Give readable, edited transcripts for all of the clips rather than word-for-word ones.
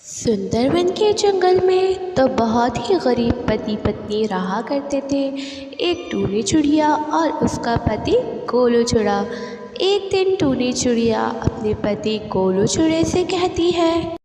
सुंदरवन के जंगल में तो बहुत ही गरीब पति पत्नी रहा करते थे। एक टूनी चिड़िया और उसका पति गोलू चिड़ा। एक दिन टूनी चिड़िया अपने पति गोलू चिड़े से कहती है,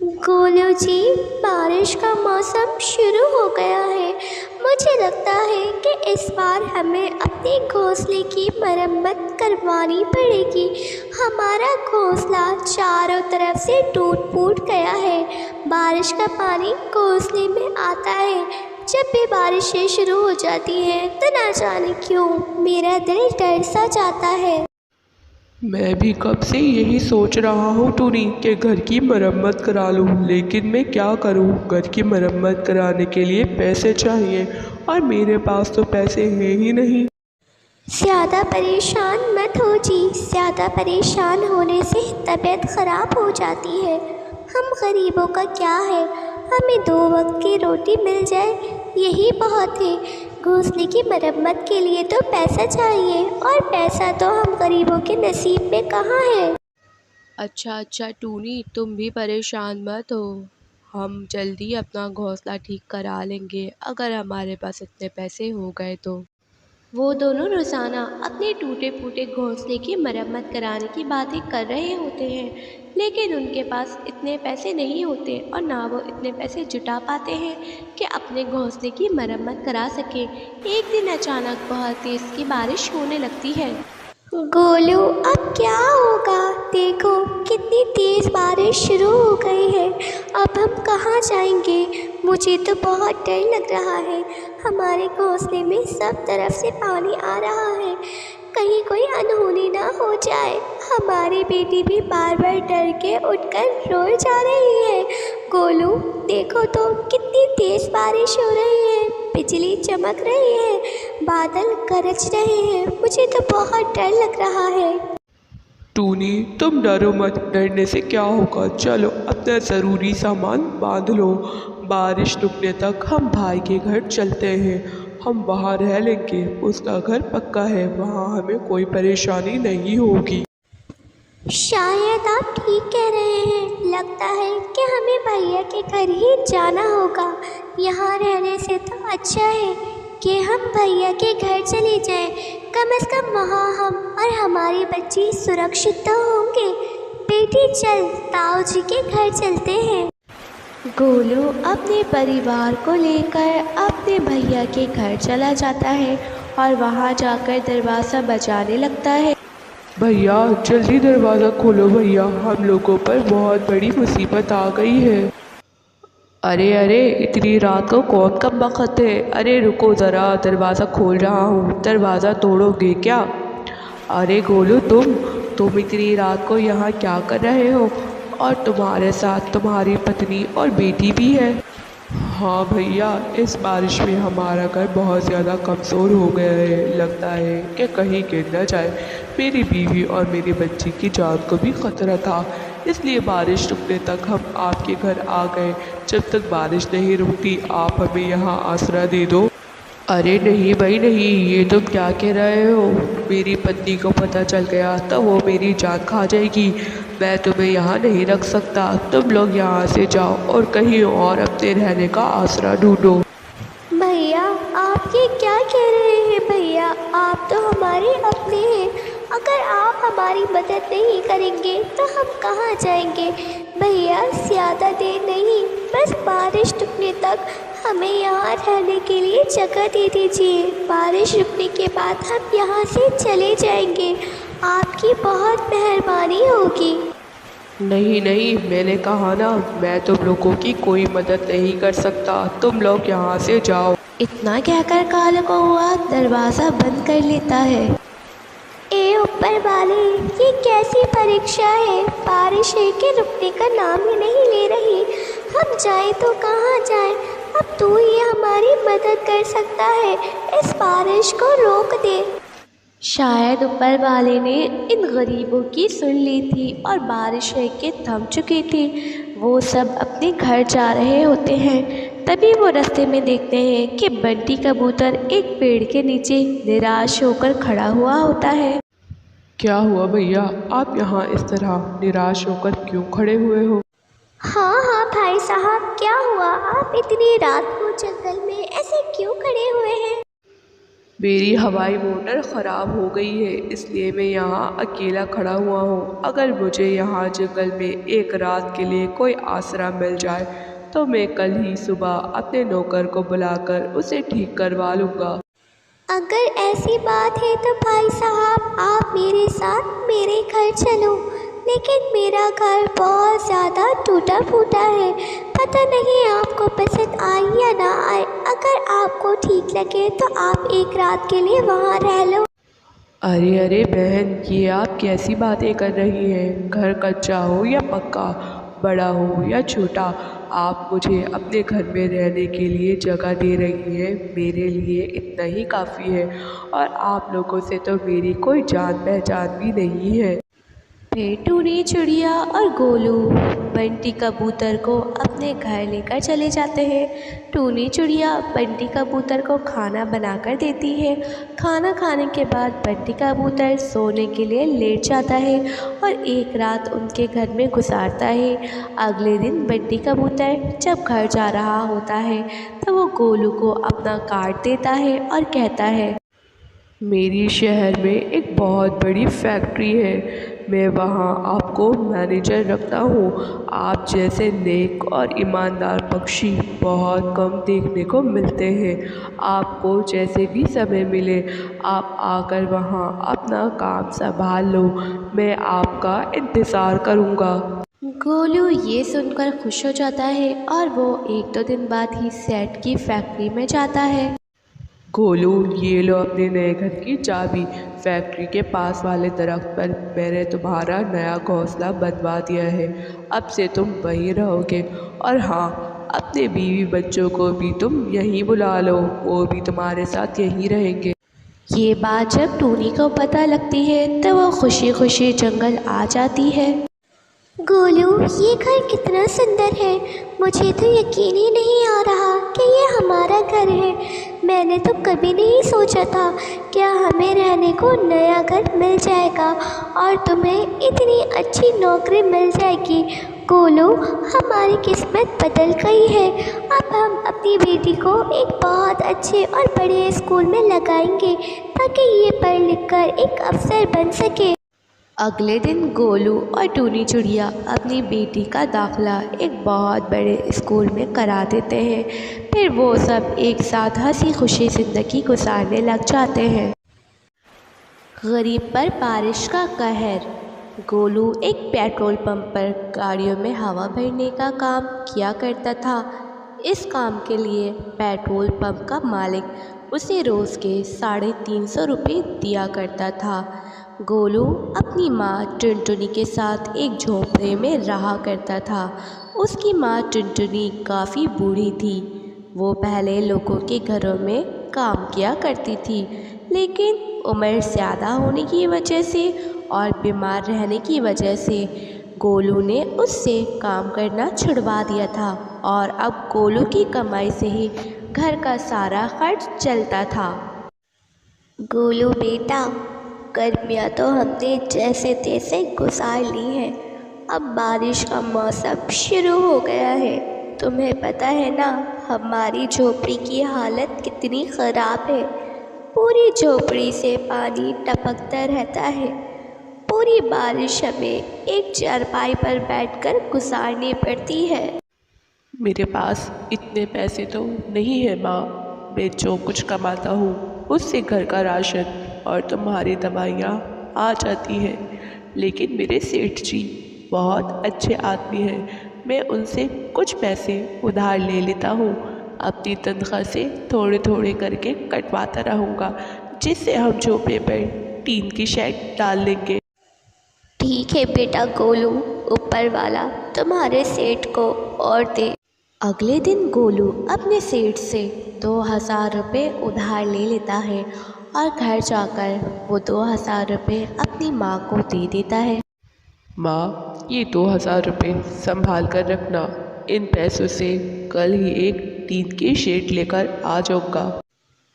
गोलू जी, बारिश का मौसम शुरू हो गया है। मुझे लगता है कि इस बार हमें अपने घोंसले की मरम्मत करवानी पड़ेगी। हमारा घोंसला चारों तरफ से टूट फूट गया है। बारिश का पानी घोंसले में आता है। जब भी बारिशें शुरू हो जाती हैं तो ना जाने क्यों मेरा दिल डर सा जाता है। मैं भी कब से यही सोच रहा हूँ टूनी कि घर की मरम्मत करा लूँ, लेकिन मैं क्या करूँ। घर की मरम्मत कराने के लिए पैसे चाहिए और मेरे पास तो पैसे हैं ही नहीं। ज़्यादा परेशान मत हो जी। ज़्यादा परेशान होने से तबीयत ख़राब हो जाती है। हम गरीबों का क्या है, हमें 2 वक्त की रोटी मिल जाए यही बहुत है। घोंसले की मरम्मत के लिए तो पैसा चाहिए और पैसा तो हम गरीबों के नसीब में कहाँ है। अच्छा टूनी, तुम भी परेशान मत हो। हम जल्दी अपना घोंसला ठीक करा लेंगे अगर हमारे पास इतने पैसे हो गए तो। वो दोनों रोज़ाना अपने टूटे फूटे घोंसले की मरम्मत कराने की बातें कर रहे होते हैं, लेकिन उनके पास इतने पैसे नहीं होते और ना वो इतने पैसे जुटा पाते हैं कि अपने घोंसले की मरम्मत करा सकें। एक दिन अचानक बहुत तेज़ की बारिश होने लगती है। गोलू, अब क्या होगा? देखो कितनी तेज़ बारिश शुरू हो गई है। अब हम कहाँ जाएंगे? मुझे तो बहुत डर लग रहा है। हमारे घोंसले में सब तरफ से पानी आ रहा है। कहीं कोई अनहोनी ना हो जाए। हमारी बेटी भी बार बार डर के उठकर रोए जा रही है। गोलू, देखो तो कितनी तेज़ बारिश हो रही है। बिजली चमक रही है, बादल गरज रहे हैं। मुझे तो बहुत डर लग रहा है। टूनी, तुम डरो मत, डरने से क्या होगा। चलो अपना ज़रूरी सामान बांध लो। बारिश रुकने तक हम भाई के घर चलते हैं। हम वहाँ रह लेंगे, उसका घर पक्का है, वहाँ हमें कोई परेशानी नहीं होगी। शायद आप ठीक कह रहे हैं। लगता है कि हमें भैया के घर ही जाना होगा। यहाँ रहने से तो अच्छा है कि हम भैया के घर चले जाएं। कम से कम वहाँ हम और हमारी बच्ची सुरक्षित तो होंगे। बेटी चल, ताऊ जी के घर चलते हैं। गोलू अपने परिवार को लेकर अपने भैया के घर चला जाता है और वहाँ जाकर दरवाज़ा बजाने लगता है। भैया जल्दी दरवाज़ा खोलो भैया, हम लोगों पर बहुत बड़ी मुसीबत आ गई है। अरे अरे, इतनी रात को कौन कब बखत है। अरे रुको ज़रा, दरवाज़ा खोल रहा हूँ। दरवाज़ा तोड़ोगे क्या? अरे गोलू, तुम इतनी रात को यहाँ क्या कर रहे हो? और तुम्हारे साथ तुम्हारी पत्नी और बेटी भी है। हाँ भैया, इस बारिश में हमारा घर बहुत ज़्यादा कमज़ोर हो गया है। लगता है कि कहीं गिर न जाए। मेरी बीवी और मेरी बच्ची की जान को भी ख़तरा था, इसलिए बारिश रुकने तक हम आपके घर आ गए। जब तक बारिश नहीं रुकती आप हमें यहाँ आसरा दे दो। अरे नहीं भाई नहीं, ये तुम क्या कह रहे हो? मेरी पत्नी को पता चल गया तो वो मेरी जान खा जाएगी। मैं तुम्हें यहाँ नहीं रख सकता। तुम लोग यहाँ से जाओ और कहीं और अपने रहने का आसरा ढूंढो। भैया, आप ये क्या कह रहे हैं? भैया, आप तो हमारे अपने हैं। अगर आप हमारी मदद नहीं करेंगे तो हम कहाँ जाएंगे? भैया, ज़्यादा देर नहीं, बस बारिश रुकने तक हमें यहाँ रहने के लिए जगह दे दीजिए। बारिश रुकने के बाद हम यहाँ से चले जाएंगे। आपकी बहुत मेहरबानी होगी। नहीं नहीं, मैंने कहा ना, मैं तुम लोगों की कोई मदद नहीं कर सकता। तुम लोग यहाँ से जाओ। इतना कहकर काल कौआ दरवाज़ा बंद कर लेता है। ए ऊपर वाले, ये कैसी परीक्षा है? बारिश है कि रुकने का नाम ही नहीं ले रही। हम जाएं तो कहाँ जाएं? अब तू ही हमारी मदद कर सकता है। इस बारिश को रोक दे। शायद ऊपर वाले ने इन गरीबों की सुन ली थी और बारिश है कि थम चुकी थी। वो सब अपने घर जा रहे होते हैं। तभी वो रास्ते में देखते हैं कि बंटी कबूतर एक पेड़ के नीचे निराश होकर खड़ा हुआ होता है। क्या हुआ भैया, आप यहाँ इस तरह निराश होकर क्यों खड़े हुए हो? हाँ हाँ भाई साहब, क्या हुआ? आप इतनी रात को जंगल में ऐसे क्यों खड़े हुए हैं? मेरी हवाई मोटर ख़राब हो गई है, इसलिए मैं यहाँ अकेला खड़ा हुआ हूँ। अगर मुझे यहाँ जंगल में एक रात के लिए कोई आसरा मिल जाए तो मैं कल ही सुबह अपने नौकर को बुलाकर उसे ठीक करवा लूँगा। अगर ऐसी बात है तो भाई साहब, आप मेरे साथ मेरे घर चलो। लेकिन मेरा घर बहुत ज़्यादा टूटा फूटा है, पता नहीं आपको पसंद आए या ना आए। अगर आपको ठीक लगे तो आप एक रात के लिए वहाँ रह लो। अरे अरे बहन, ये आप कैसी बातें कर रही हैं? घर कच्चा हो या पक्का, बड़ा हो या छोटा, आप मुझे अपने घर में रहने के लिए जगह दे रही हैं। मेरे लिए इतना ही काफ़ी है, और आप लोगों से तो मेरी कोई जान पहचान भी नहीं है। फिर टूनी चिड़िया और गोलू बंटी कबूतर को अपने घर लेकर चले जाते हैं। टूनी चिड़िया बंटी कबूतर को खाना बनाकर देती है। खाना खाने के बाद बंटी कबूतर सोने के लिए लेट जाता है और एक रात उनके घर में गुजारता है। अगले दिन बंटी कबूतर जब घर जा रहा होता है तो वो गोलू को अपना कार्ड देता है और कहता है, मेरी शहर में एक बहुत बड़ी फैक्ट्री है, मैं वहाँ आपको मैनेजर रखता हूँ। आप जैसे नेक और ईमानदार पक्षी बहुत कम देखने को मिलते हैं। आपको जैसे भी समय मिले आप आकर वहाँ अपना काम संभाल लो, मैं आपका इंतज़ार करूँगा। गोलू ये सुनकर खुश हो जाता है और वो एक दो दिन बाद ही सेठ की फैक्ट्री में जाता है। गोलू, ये लो अपने नए घर की चाबी। फैक्ट्री के पास वाले दरख्त पर मैंने तुम्हारा नया घोंसला बनवा दिया है। अब से तुम वहीं रहोगे, और हाँ, अपने बीवी बच्चों को भी तुम यहीं बुला लो, वो भी तुम्हारे साथ यहीं रहेंगे। ये बात जब टूनी को पता लगती है तो वो खुशी खुशी जंगल आ जाती है। गोलू, ये घर कितना सुंदर है। मुझे तो यकीन ही नहीं आ रहा कि ये हमारा घर है। मैंने तो कभी नहीं सोचा था क्या हमें रहने को नया घर मिल जाएगा और तुम्हें इतनी अच्छी नौकरी मिल जाएगी। गोलू, हमारी किस्मत बदल गई है। अब हम अपनी बेटी को एक बहुत अच्छे और बड़े स्कूल में लगाएंगे ताकि ये पढ़ लिख कर एक अफसर बन सके। अगले दिन गोलू और टूनी चिड़िया अपनी बेटी का दाखिला एक बहुत बड़े स्कूल में करा देते हैं। फिर वो सब एक साथ हंसी खुशी ज़िंदगी गुजारने लग जाते हैं। गरीब पर बारिश का कहर। गोलू एक पेट्रोल पंप पर गाड़ियों में हवा भरने का काम किया करता था। इस काम के लिए पेट्रोल पंप का मालिक उसे रोज़ के 350 रुपये दिया करता था। गोलू अपनी माँ टुनटुनी के साथ एक झोंपड़े में रहा करता था। उसकी माँ टुनटुनी काफ़ी बूढ़ी थी। वो पहले लोगों के घरों में काम किया करती थी, लेकिन उम्र ज़्यादा होने की वजह से और बीमार रहने की वजह से गोलू ने उससे काम करना छुड़वा दिया था, और अब गोलू की कमाई से ही घर का सारा खर्च चलता था। गोलू बेटा, गर्मियाँ तो हमने जैसे तैसे गुजार ली हैं। अब बारिश का मौसम शुरू हो गया है। तुम्हें पता है ना, हमारी झोपड़ी की हालत कितनी ख़राब है। पूरी झोपड़ी से पानी टपकता रहता है। पूरी बारिश हमें एक चारपाई पर बैठकर गुजारनी पड़ती है। मेरे पास इतने पैसे तो नहीं है माँ। मैं जो कुछ कमाता हूँ उससे घर का राशन और तुम्हारी दवाइयाँ आ जाती हैं। लेकिन मेरे सेठ जी बहुत अच्छे आदमी हैं। मैं उनसे कुछ पैसे उधार ले लेता हूँ। अपनी तनख्वाह से थोड़े थोड़े करके कटवाता रहूँगा, जिससे हम झोपड़े पर टीन की शेड डाल लेंगे। ठीक है बेटा गोलू, ऊपर वाला तुम्हारे सेठ को और दे। अगले दिन गोलू अपने सेठ से 2000 रुपये उधार ले लेता है और घर जाकर वो 2000 रुपये अपनी माँ को दे देता है। माँ, ये 2000 रुपये संभाल कर रखना। इन पैसों से कल ही एक टीन की शेड लेकर आ जाऊँगा।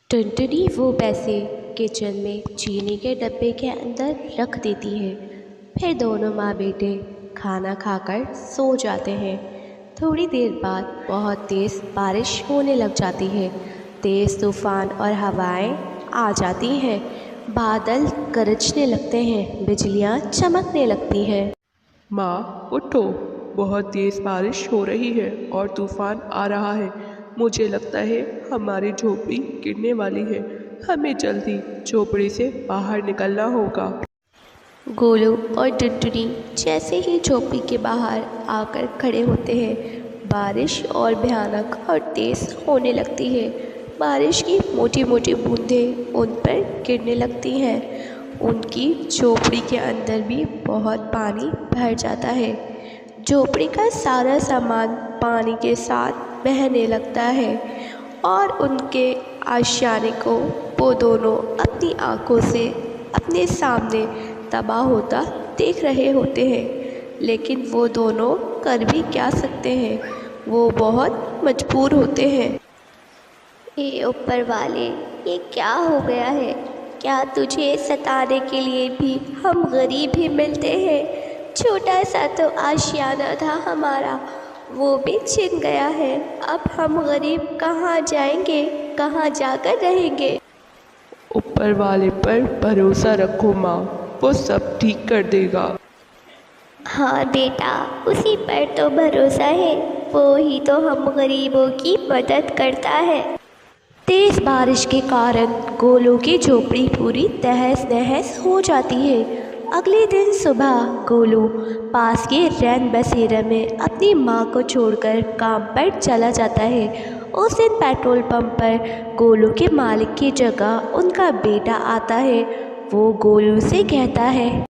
टुनटुनी वो पैसे किचन में चीनी के डब्बे के अंदर रख देती है। फिर दोनों माँ बेटे खाना खाकर सो जाते हैं। थोड़ी देर बाद बहुत तेज़ बारिश होने लग जाती है। तेज़ तूफ़ान और हवाएं आ जाती हैं। बादल गरजने लगते हैं, बिजलियां चमकने लगती हैं। माँ उठो, बहुत तेज़ बारिश हो रही है और तूफान आ रहा है। मुझे लगता है हमारी झोपड़ी गिरने वाली है। हमें जल्दी झोपड़ी से बाहर निकलना होगा। गोलू और टुनटुनी जैसे ही झोपड़ी के बाहर आकर खड़े होते हैं, बारिश और भयानक और तेज़ होने लगती है। बारिश की मोटी मोटी बूंदें उन पर गिरने लगती हैं। उनकी झोपड़ी के अंदर भी बहुत पानी भर जाता है। झोपड़ी का सारा सामान पानी के साथ बहने लगता है और उनके आशियाने को वो दोनों अपनी आँखों से अपने सामने तबाह होता देख रहे होते हैं। लेकिन वो दोनों कर भी क्या सकते हैं, वो बहुत मजबूर होते हैं। हे ऊपर वाले, ये क्या हो गया है? क्या तुझे सताने के लिए भी हम गरीब ही मिलते हैं? छोटा सा तो आशियाना था हमारा, वो भी छिन गया है। अब हम गरीब कहाँ जाएंगे, कहाँ जाकर रहेंगे? ऊपर वाले पर भरोसा रखो माँ, वो सब ठीक कर देगा। हाँ बेटा, उसी पर तो भरोसा है, वो ही तो हम गरीबों की मदद करता है। तेज़ बारिश के कारण गोलू की झोपड़ी पूरी तहस नहस हो जाती है। अगले दिन सुबह गोलू पास के रैन बसेरा में अपनी माँ को छोड़कर काम पर चला जाता है। उस दिन पेट्रोल पंप पर गोलू के मालिक की जगह उनका बेटा आता है। वो गोलू से कहता है,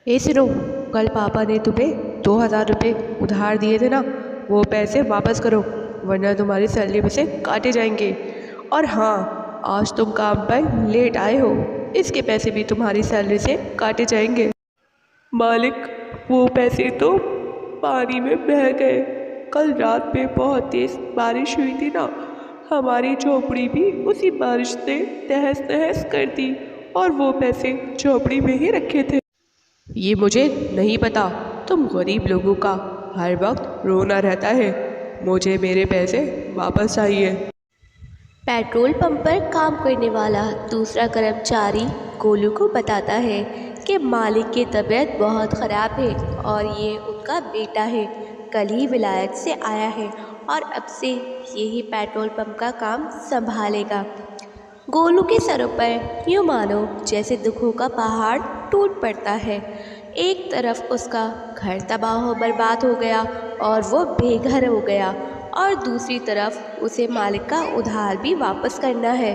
ए सिरो, कल पापा ने तुम्हें 2000 रुपये उधार दिए थे ना, वो पैसे वापस करो वरना तुम्हारी सैलरी में से काटे जाएंगे। और हाँ, आज तुम काम पर लेट आए हो, इसके पैसे भी तुम्हारी सैलरी से काटे जाएंगे। मालिक, वो पैसे तो पानी में बह गए। कल रात में बहुत तेज़ बारिश हुई थी ना, हमारी झोपड़ी भी उसी बारिश ने तहस नहस कर दी और वो पैसे झोपड़ी में ही रखे थे। ये मुझे नहीं पता, तुम गरीब लोगों का हर वक्त रोना रहता है। मुझे मेरे पैसे वापस चाहिए। पेट्रोल पंप पर काम करने वाला दूसरा कर्मचारी गोलू को बताता है कि मालिक की तबीयत बहुत ख़राब है और ये उनका बेटा है, कल ही विलायत से आया है और अब से यही पेट्रोल पंप का काम संभालेगा। गोलू के सरों पर यूँ मानो जैसे दुखों का पहाड़ टूट पड़ता है। एक तरफ उसका घर तबाह बर्बाद हो गया और वो बेघर हो गया, और दूसरी तरफ उसे मालिक का उधार भी वापस करना है।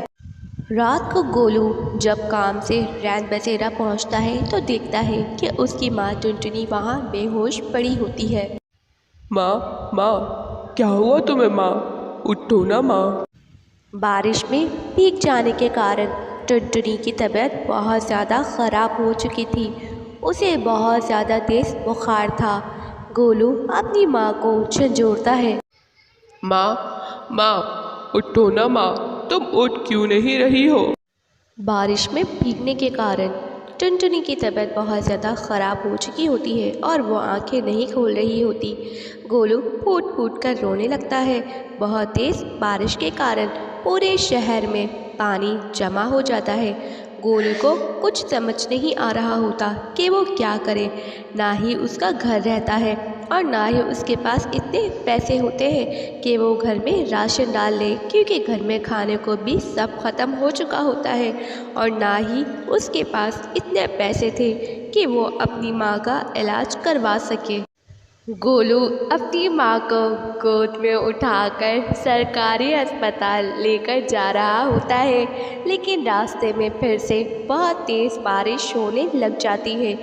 रात को गोलू जब काम से रैन बसेरा पहुंचता है तो देखता है कि उसकी माँ टुनटुनी वहाँ बेहोश पड़ी होती है। माँ, माँ, क्या हुआ तुम्हें माँ? उठो ना माँ। बारिश में भीग जाने के कारण टुनटुनी की तबीयत बहुत ज़्यादा ख़राब हो चुकी थी। उसे बहुत ज़्यादा तेज़ बुखार था। गोलू अपनी माँ को झंझोड़ता है, माँ, माँ, उठो ना माँ, तुम उठ क्यों नहीं रही हो? बारिश में भीगने के कारण टुनटुनी की तबीयत बहुत ज़्यादा ख़राब हो चुकी होती है और वो आंखें नहीं खोल रही होती। गोलू फूट फूट कर रोने लगता है। बहुत तेज़ बारिश के कारण पूरे शहर में पानी जमा हो जाता है। गोलू को कुछ समझ नहीं आ रहा होता कि वो क्या करे। ना ही उसका घर रहता है और ना ही उसके पास इतने पैसे होते हैं कि वो घर में राशन डाल ले, क्योंकि घर में खाने को भी सब ख़त्म हो चुका होता है। और ना ही उसके पास इतने पैसे थे कि वो अपनी माँ का इलाज करवा सके। गोलू अपनी माँ को गोद में उठाकर सरकारी अस्पताल लेकर जा रहा होता है, लेकिन रास्ते में फिर से बहुत तेज़ बारिश होने लग जाती है।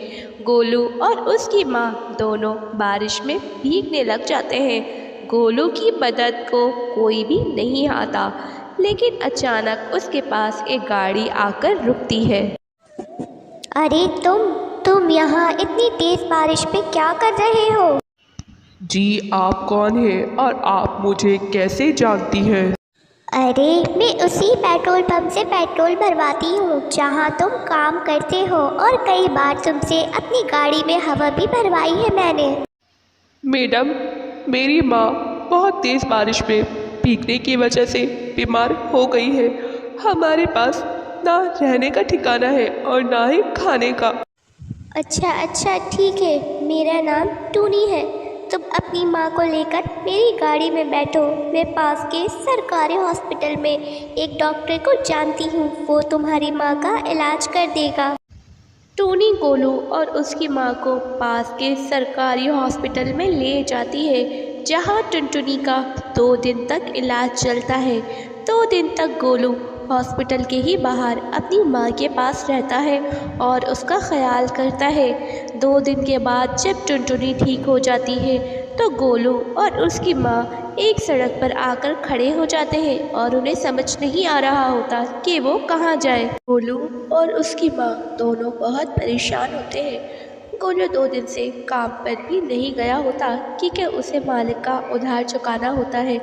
गोलू और उसकी माँ दोनों बारिश में भीगने लग जाते हैं। गोलू की मदद को कोई भी नहीं आता, लेकिन अचानक उसके पास एक गाड़ी आकर रुकती है। अरे तुम यहाँ इतनी तेज़ बारिश में क्या कर रहे हो? जी, आप कौन हैं और आप मुझे कैसे जानती हैं? अरे, मैं उसी पेट्रोल पंप से पेट्रोल भरवाती हूँ जहाँ तुम काम करते हो, और कई बार तुमसे अपनी गाड़ी में हवा भी भरवाई है मैंने। मैडम, मेरी माँ बहुत तेज़ बारिश में भीगने की वजह से बीमार हो गई है। हमारे पास ना रहने का ठिकाना है और ना ही खाने का। अच्छा अच्छा ठीक है, मेरा नाम टूनी है। तुम अपनी माँ को लेकर मेरी गाड़ी में बैठो। मैं पास के सरकारी हॉस्पिटल में एक डॉक्टर को जानती हूँ, वो तुम्हारी माँ का इलाज कर देगा। टूनी गोलू और उसकी माँ को पास के सरकारी हॉस्पिटल में ले जाती है, जहाँ टुनटुनी का 2 दिन तक इलाज चलता है। 2 दिन तक गोलू हॉस्पिटल के ही बाहर अपनी माँ के पास रहता है और उसका ख्याल करता है। 2 दिन के बाद जब टुनटुनी ठीक हो जाती है तो गोलू और उसकी माँ एक सड़क पर आकर खड़े हो जाते हैं और उन्हें समझ नहीं आ रहा होता कि वो कहाँ जाए। गोलू और उसकी माँ दोनों बहुत परेशान होते हैं। गोलू 2 दिन से काम पर भी नहीं गया होता क्योंकि उसे मालिक का उधार चुकाना होता है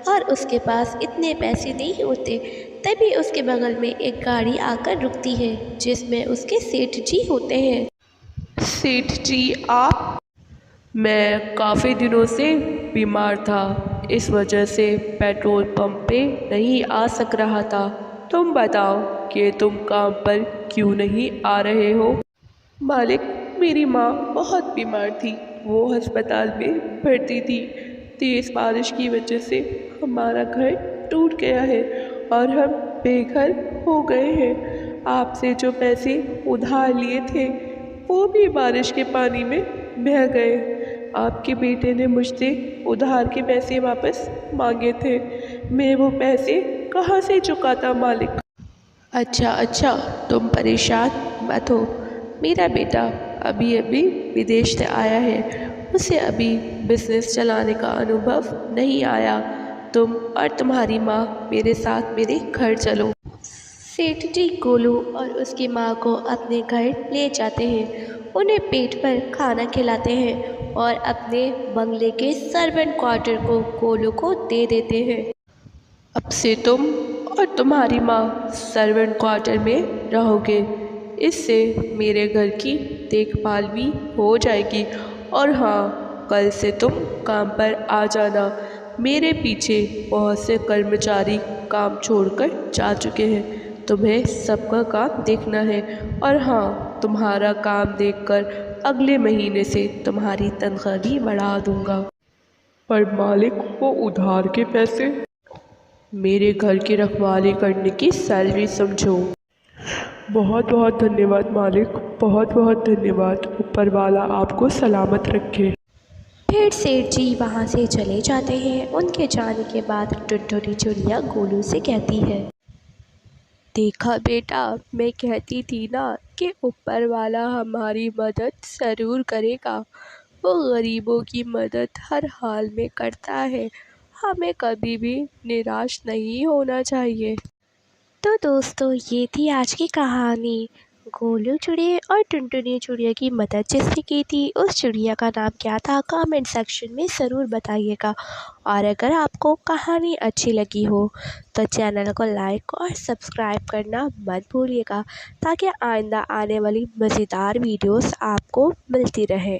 और उसके पास इतने पैसे नहीं होते। तभी उसके बगल में एक गाड़ी आकर रुकती है जिसमें उसके सेठ जी होते हैं। सेठ जी आप? मैं काफ़ी दिनों से बीमार था, इस वजह से पेट्रोल पंप पे नहीं आ सक रहा था। तुम बताओ कि तुम काम पर क्यों नहीं आ रहे हो? मालिक, मेरी माँ बहुत बीमार थी, वो अस्पताल में भर्ती थी। तेज़ बारिश की वजह से हमारा घर टूट गया है और हम बेघर हो गए हैं। आपसे जो पैसे उधार लिए थे वो भी बारिश के पानी में बह गए। आपके बेटे ने मुझसे उधार के पैसे वापस मांगे थे, मैं वो पैसे कहाँ से चुकाता मालिक? अच्छा अच्छा, तुम परेशान मत हो। मेरा बेटा अभी अभी विदेश से आया है, उसे अभी बिजनेस चलाने का अनुभव नहीं आया। तुम और तुम्हारी माँ मेरे साथ मेरे घर चलो। सेठ जी गोलू और उसकी माँ को अपने घर ले जाते हैं, उन्हें पेट पर खाना खिलाते हैं और अपने बंगले के सर्वेंट क्वार्टर को गोलू को दे देते हैं। अब से तुम और तुम्हारी माँ सर्वेंट क्वार्टर में रहोगे, इससे मेरे घर की देखभाल भी हो जाएगी। और हाँ, कल से तुम काम पर आ जाना। मेरे पीछे बहुत से कर्मचारी काम छोड़कर जा चुके हैं, तुम्हें सबका काम देखना है। और हाँ, तुम्हारा काम देखकर अगले महीने से तुम्हारी तनख्वाह भी बढ़ा दूँगा। पर मालिक, वो उधार के पैसे? मेरे घर की रखवाली करने की सैलरी समझो। बहुत बहुत धन्यवाद मालिक, बहुत बहुत धन्यवाद। ऊपर वाला आपको सलामत रखे। फिर सेठ जी वहाँ से चले जाते हैं। उनके जाने के बाद टुनटुनी चिड़िया गोलू से कहती है, देखा बेटा, मैं कहती थी ना कि ऊपर वाला हमारी मदद ज़रूर करेगा। वो गरीबों की मदद हर हाल में करता है, हमें कभी भी निराश नहीं होना चाहिए। तो दोस्तों ये थी आज की कहानी। गोलू चिड़िया और टुनटुनी चिड़िया की मदद जिसने की थी, उस चिड़िया का नाम क्या था कमेंट सेक्शन में ज़रूर बताइएगा। और अगर आपको कहानी अच्छी लगी हो तो चैनल को लाइक और सब्सक्राइब करना मत भूलिएगा, ताकि आइंदा आने वाली मज़ेदार वीडियोस आपको मिलती रहे।